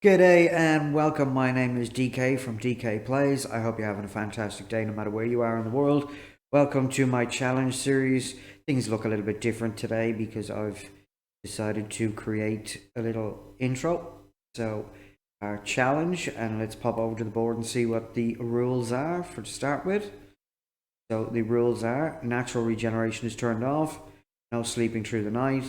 G'day and welcome. My name is DK from DK Plays. I hope you're having a fantastic day no matter where you are in the world. Welcome to my challenge series. Things look a little bit different today because I've decided to create a little intro. So our challenge, and let's pop over to the board and see what the rules are to start with. So the rules are: natural regeneration is turned off, no sleeping through the night,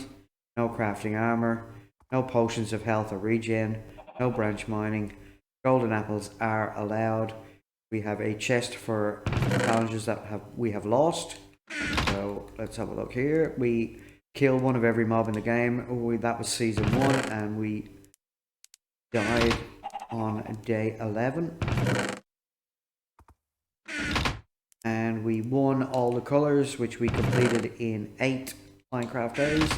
no crafting armor, no potions of health or regen, no branch mining, golden apples are allowed. We have a chest for challenges that we have lost. So let's have a look here. We kill one of every mob in the game. That was season 1 and we died on day 11. And we won all the colors, which we completed in 8 Minecraft days.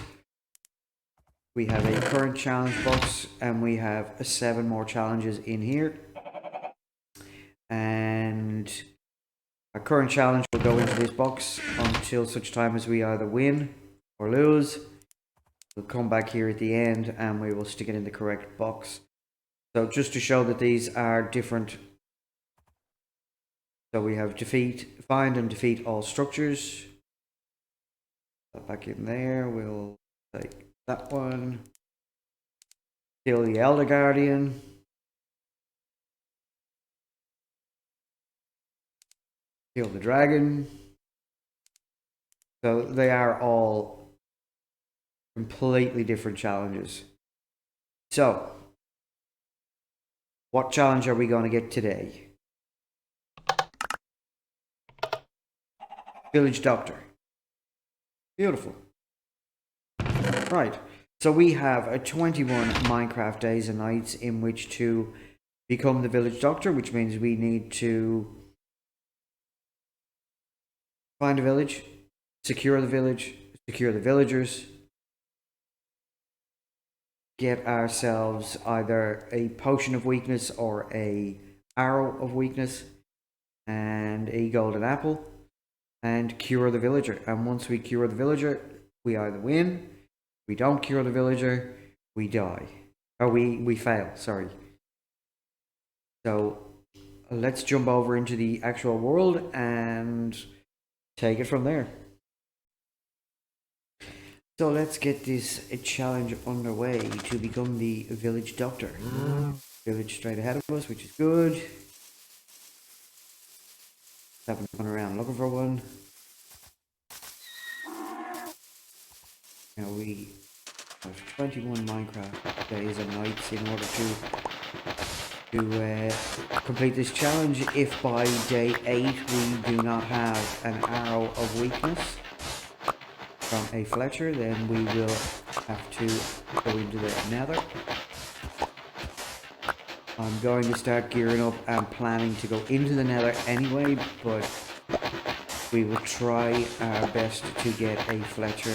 We have a current challenge box and we have 7 more challenges in here. And our current challenge will go into this box until such time as we either win or lose. We'll come back here at the end and we will stick it in the correct box. So just to show that these are different. So we have find and defeat all structures. Back in there, we'll take that one. Kill the Elder Guardian. Kill the dragon. So they are all completely different challenges. So, what challenge are we going to get today? Village Doctor. Beautiful. Right. So we have 21 Minecraft days and nights in which to become the Village Doctor, which means we need to find a village, secure the village, secure the villagers, get ourselves either a potion of weakness or a arrow of weakness and a golden apple, and cure the villager. And once we cure the villager, we either win, we don't cure the villager, we die. Or we fail, sorry. So let's jump over into the actual world and take it from there. So let's get this challenge underway to become the Village Doctor. Village straight ahead of us, which is good. Haven't gone around looking for one. Now we have 21 Minecraft days and nights in order to complete this challenge. If by day 8 we do not have an arrow of weakness from a Fletcher, then we will have to go into the nether. I'm going to start gearing up and planning to go into the nether anyway, but we will try our best to get a Fletcher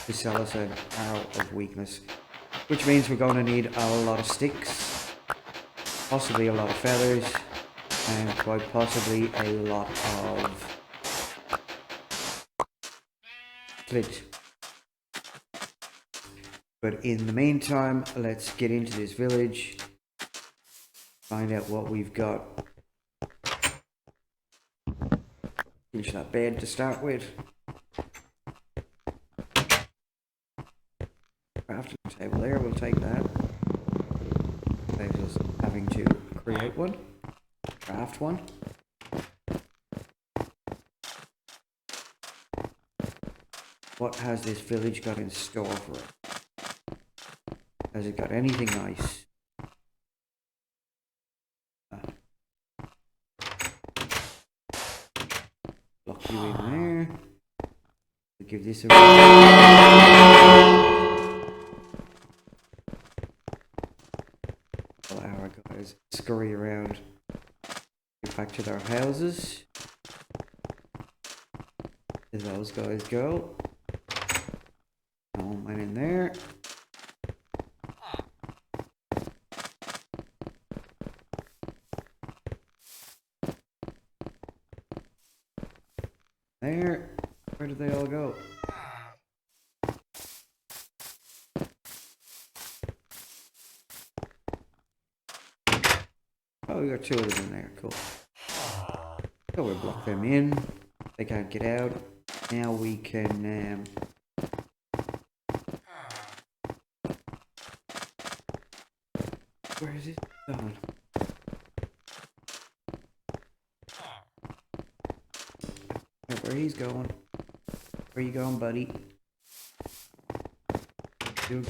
to sell us an arrow of weakness, which means we're going to need a lot of sticks, possibly a lot of feathers, and quite possibly a lot of flint. But in the meantime, let's get into this village, find out what we've got. Finish that bed to start with. Crafting table there, we'll take that. Saves us having to create one, craft one. What has this village got in store for it? Has it got anything nice? Lock you in there. We'll give this a while our guys scurry around, get back to their houses. There those guys go. Went in there. There. Where did they all go? Oh, we got two of them in there. Cool. So we'll block them in. They can't get out. Now we can... where is it going? Where he's going. Where you going, buddy? We're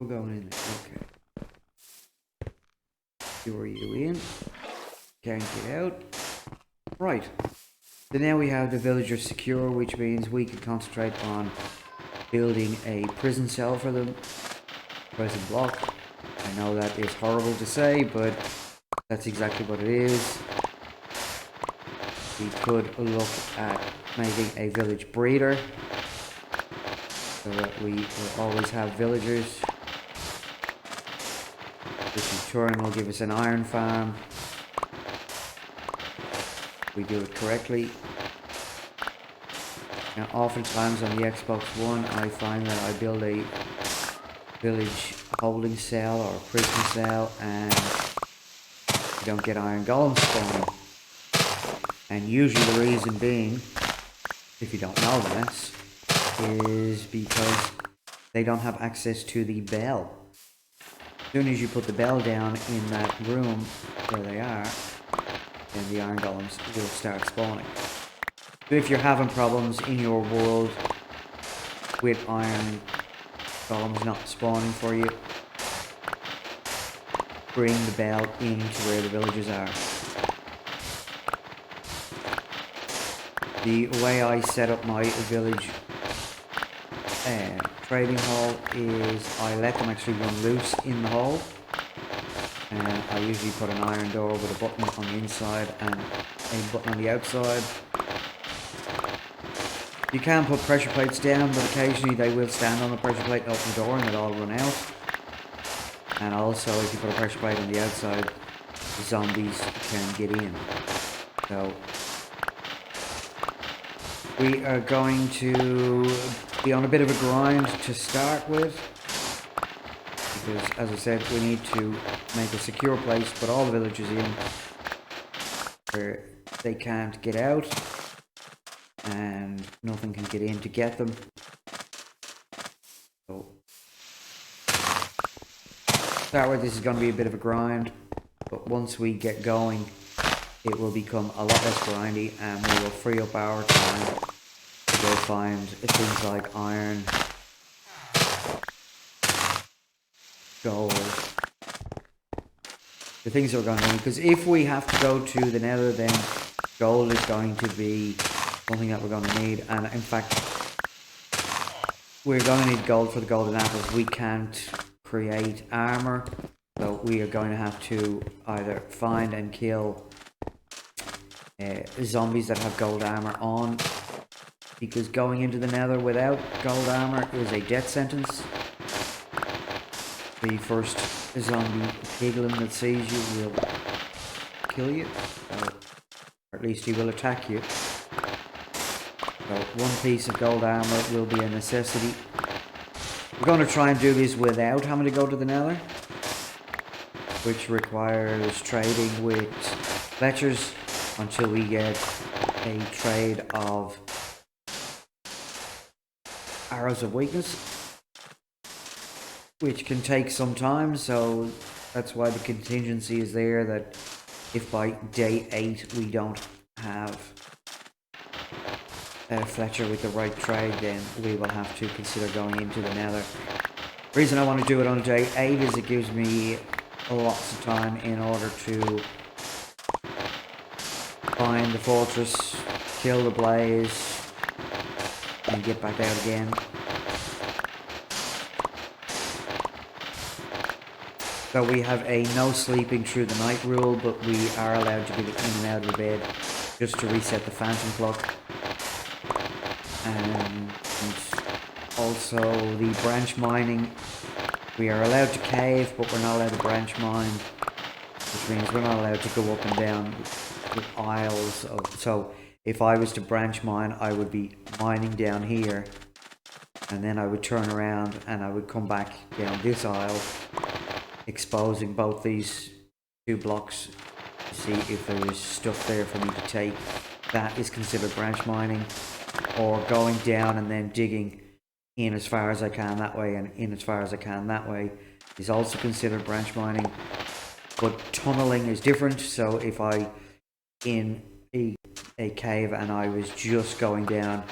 going in there. Okay. Who are you in? Can't get out. Right. So now we have the villagers secure, which means we can concentrate on building a prison cell for them. Prison block. I know that is horrible to say, but that's exactly what it is. We could look at making a village breeder, so that we will always have villagers, which in turn will give us an iron farm. We do it correctly. Now oftentimes on the Xbox One I find that I build a village holding cell or prison cell and you don't get iron golems spawning. And usually the reason being, if you don't know this, is because they don't have access to the bell. As soon as you put the bell down in that room where they are, then the iron golems will start spawning. So if you're having problems in your world with iron golems not spawning for you, bring the bell into where the villagers are. The way I set up my village trading hall is I let them actually run loose in the hall. And I usually put an iron door with a button on the inside and a button on the outside. You can put pressure plates down, but occasionally they will stand on the pressure plate and open the door and they'll all run out. And also if you put a pressure plate on the outside, the zombies can get in. So we are going to be on a bit of a grind to start with, because as I said, we need to make a secure place, put all the villagers in where they can't get out and nothing can get in to get them. So start with, this is going to be a bit of a grind, but once we get going it will become a lot less grindy and we will free up our time to go find things like iron, gold, the things that we're going to need. Because if we have to go to the nether, then gold is going to be something that we're going to need. And in fact, we're going to need gold for the golden apples. We can't create armor, so we are going to have to either find and kill zombies that have gold armor on, because going into the nether without gold armor is a death sentence. The first zombie piglin that sees you will kill you, or at least he will attack you. So one piece of gold armor will be a necessity. We're going to try and do this without having to go to the nether, which requires trading with Fletchers until we get a trade of arrows of weakness, which can take some time. So that's why the contingency is there, that if by day 8 we don't have Fletcher with the right trade, then we will have to consider going into the nether. The reason I want to do it on day 8 is it gives me lots of time in order to find the fortress, kill the blaze, and get back out again. So we have a no sleeping through the night rule, but we are allowed to get in and out of the bed just to reset the phantom clock. And also the branch mining, we are allowed to cave, but we're not allowed to branch mine, which means we're not allowed to go up and down with aisles of. So if I was to branch mine, I would be mining down here, and then I would turn around and I would come back down this aisle, exposing both these two blocks see if there's stuff there for me to take. That is considered branch mining, or going down and then digging in as far as I can that way and in as far as I can that way is also considered branch mining. But tunneling is different. So if I in a cave and I was just going down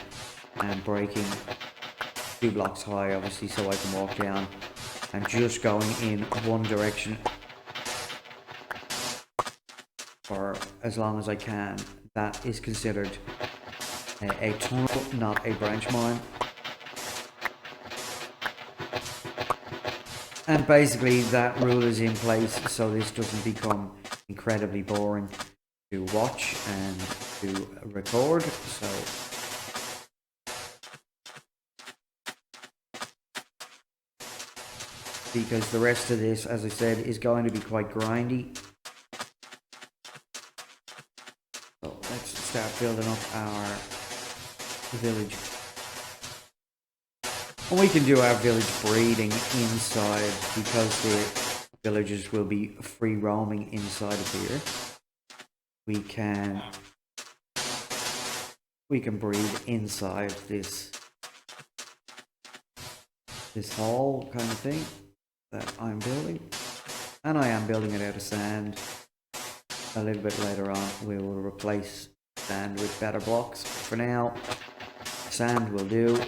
and breaking 2 blocks high, obviously, so I can walk down, and just going in one direction for as long as I can, that is considered a tunnel, not a branch mine. And basically that rule is in place so this doesn't become incredibly boring to watch and to record. So because the rest of this, as I said, is going to be quite grindy. So let's start building up our village. And we can do our village breeding inside because the villagers will be free roaming inside of here. We can breed inside this hall kind of thing that I'm building, and I am building it out of sand. A little bit later on we will replace sand with better blocks. For now, sand will do.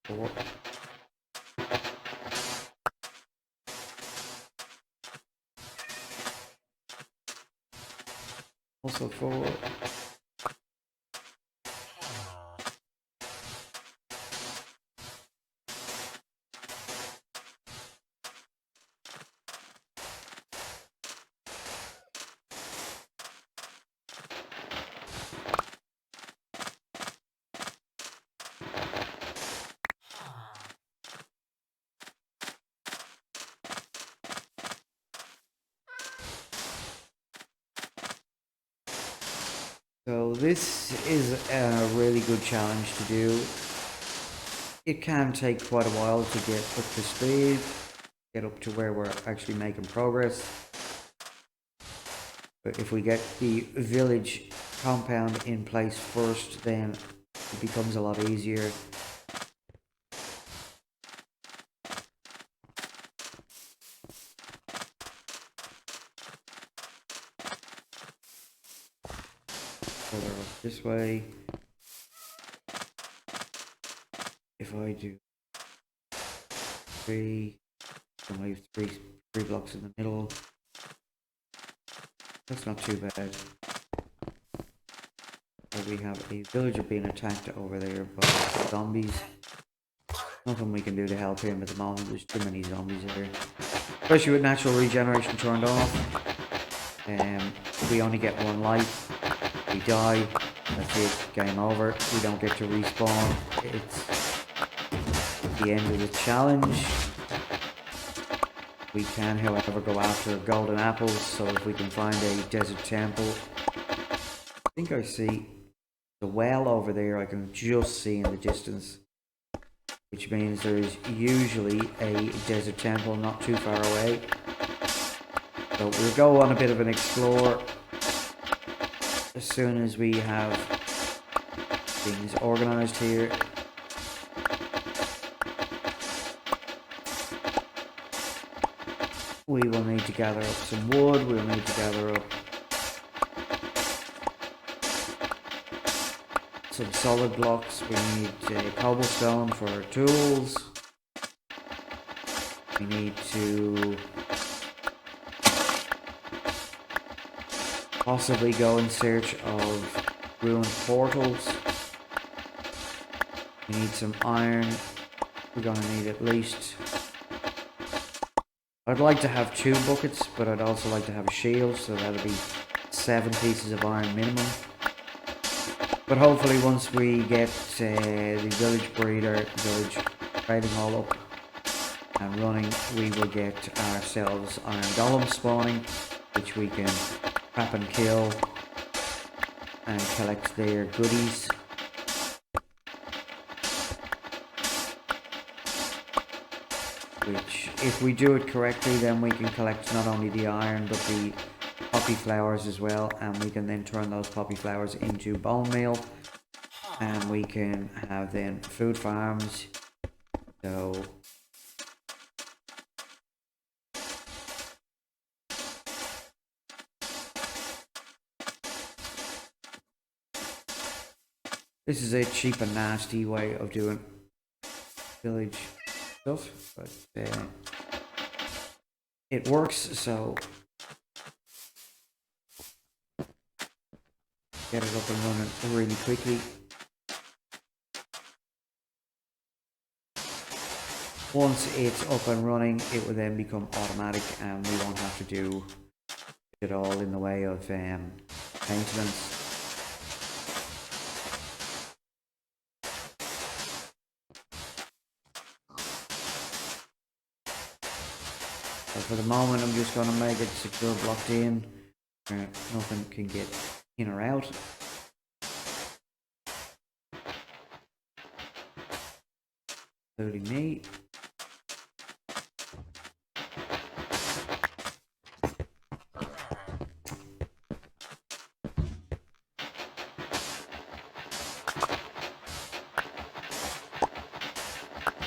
Four. Also 4. So this is a really good challenge to do. It can take quite a while to get up to speed, get up to where we're actually making progress. But if we get the village compound in place first, then it becomes a lot easier. Further up this way. If I do 3, I'll leave three blocks in the middle. That's not too bad. But we have a villager being attacked over there by zombies. Nothing we can do to help him at the moment. There's too many zombies here. Especially with natural regeneration turned off. We only get 1 life. We die. That's it. Game over. We don't get to respawn. It's the end of the challenge. We can, however, go after golden apples. So if we can find a desert temple. I think I see the well over there. I can just see in the distance. Which means there is usually a desert temple not too far away. So we'll go on a bit of an explore as soon as we have things organized here. We will need to gather up some wood, we'll need to gather up some solid blocks, we need cobblestone for our tools, we need to possibly go in search of ruined portals. We need some iron. We're going to need at least... I'd like to have 2 buckets, but I'd also like to have a shield, so that'll be 7 pieces of iron minimum. But hopefully once we get the village trading all up and running, we will get ourselves iron golems spawning, which we can trap and kill and collect their goodies. which if we do it correctly, then we can collect not only the iron but the poppy flowers as well, and we can then turn those poppy flowers into bone meal, and we can have then food farms. So this is a cheap and nasty way of doing village stuff, but it works, so get it up and running really quickly. Once it's up and running, it will then become automatic and we won't have to do it all in the way of maintenance. So for the moment, I'm just going to make it secure blocked in, where nothing can get in or out. Including me.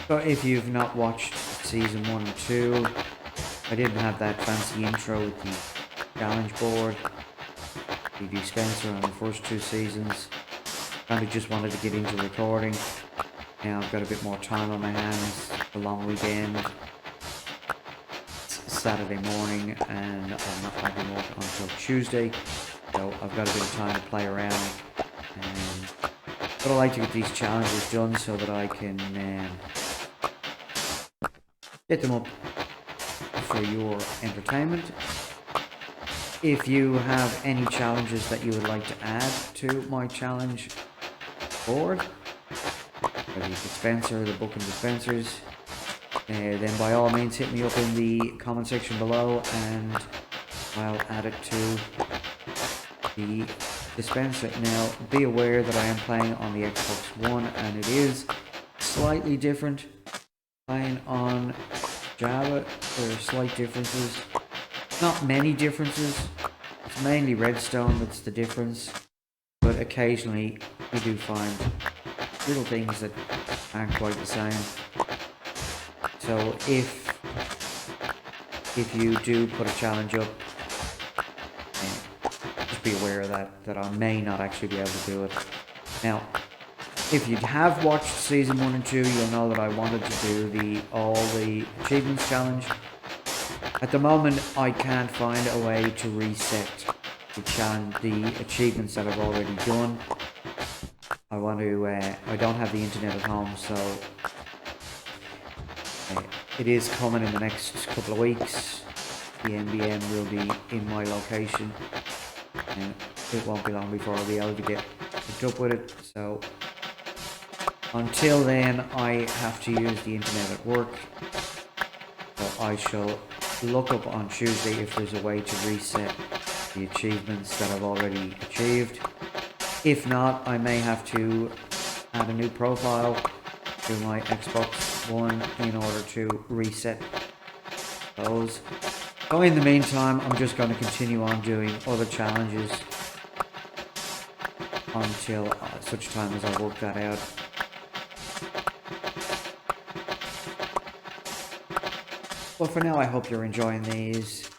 So if you've not watched season 1 and 2, I didn't have that fancy intro with the challenge board, the dispenser on the first 2 seasons. Kind of just wanted to get into recording. Now I've got a bit more time on my hands, a long weekend, it's Saturday morning, and I'm not going to be working until Tuesday, so I've got a bit of time to play around. But I like to get these challenges done so that I can get them up for your entertainment. If you have any challenges that you would like to add to my challenge board, or the dispenser, the book and dispensers, then by all means hit me up in the comment section below and I'll add it to the dispenser. Now be aware that I am playing on the Xbox One and it is slightly different. Playing on Java, there are slight differences. Not many differences. It's mainly redstone that's the difference, but occasionally you do find little things that aren't quite the same. So if you do put a challenge up, just be aware of that I may not actually be able to do it. Now, if you have watched season 1 and 2, you'll know that I wanted to do all the achievements challenge. At the moment, I can't find a way to reset the achievements that I've already done. I don't have the internet at home, so it is coming in the next couple of weeks. The NBN will be in my location, and it won't be long before I'll be able to get hooked up with it. So until then, I have to use the internet at work. So I shall look up on Tuesday if there's a way to reset the achievements that I've already achieved. If not, I may have to add a new profile to my Xbox One in order to reset those. So in the meantime, I'm just going to continue on doing other challenges until such time as I work that out. Well, for now, I hope you're enjoying these.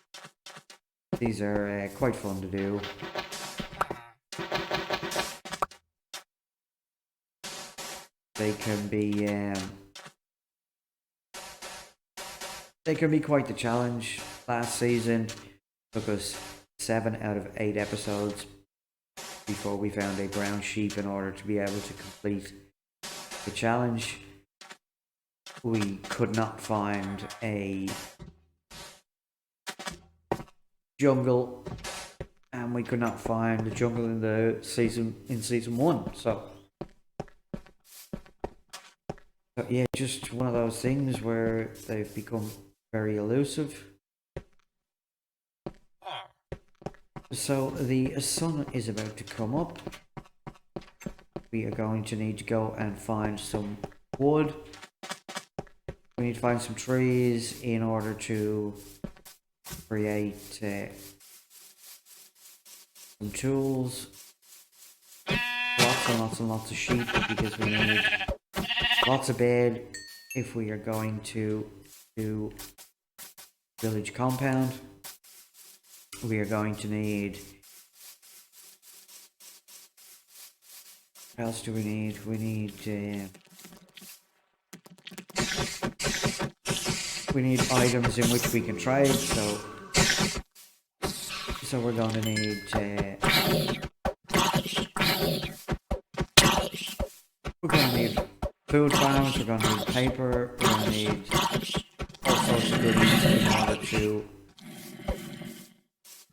These are quite fun to do. They can be quite the challenge. Last season took us 7 out of 8 episodes before we found a brown sheep in order to be able to complete the challenge. We could not find a jungle, and we could not find the jungle in season 1. So yeah, just one of those things where they've become very elusive. So the sun is about to come up. We are going to need to go and find some wood. We need to find some trees in order to create some tools. Lots and lots and lots of sheep because we need lots of bed if we are going to do village compound. We are going to need... What else do we need? We need items in which we can trade, so we're going to need food farms, we're going to need paper, we're going to need all sorts of goodies in order to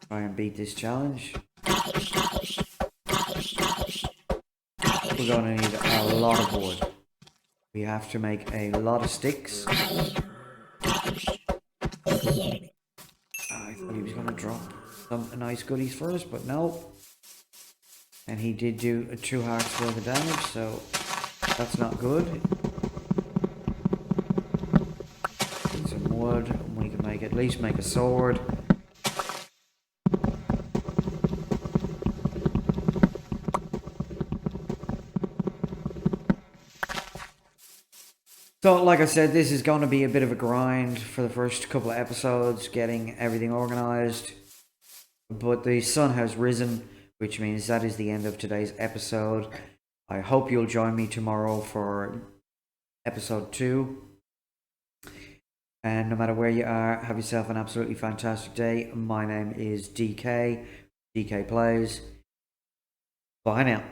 try and beat this challenge. We're going to need a lot of wood. We have to make a lot of sticks. I thought he was going to drop some nice goodies first, but no. And he did do 2 hearts worth of damage, so that's not good. Get some wood, and we can at least make a sword. So, like I said, this is going to be a bit of a grind for the first couple of episodes, getting everything organized. But the sun has risen, which means that is the end of today's episode. I hope you'll join me tomorrow for episode 2. And no matter where you are, have yourself an absolutely fantastic day. My name is DK, DK Plays. Bye now.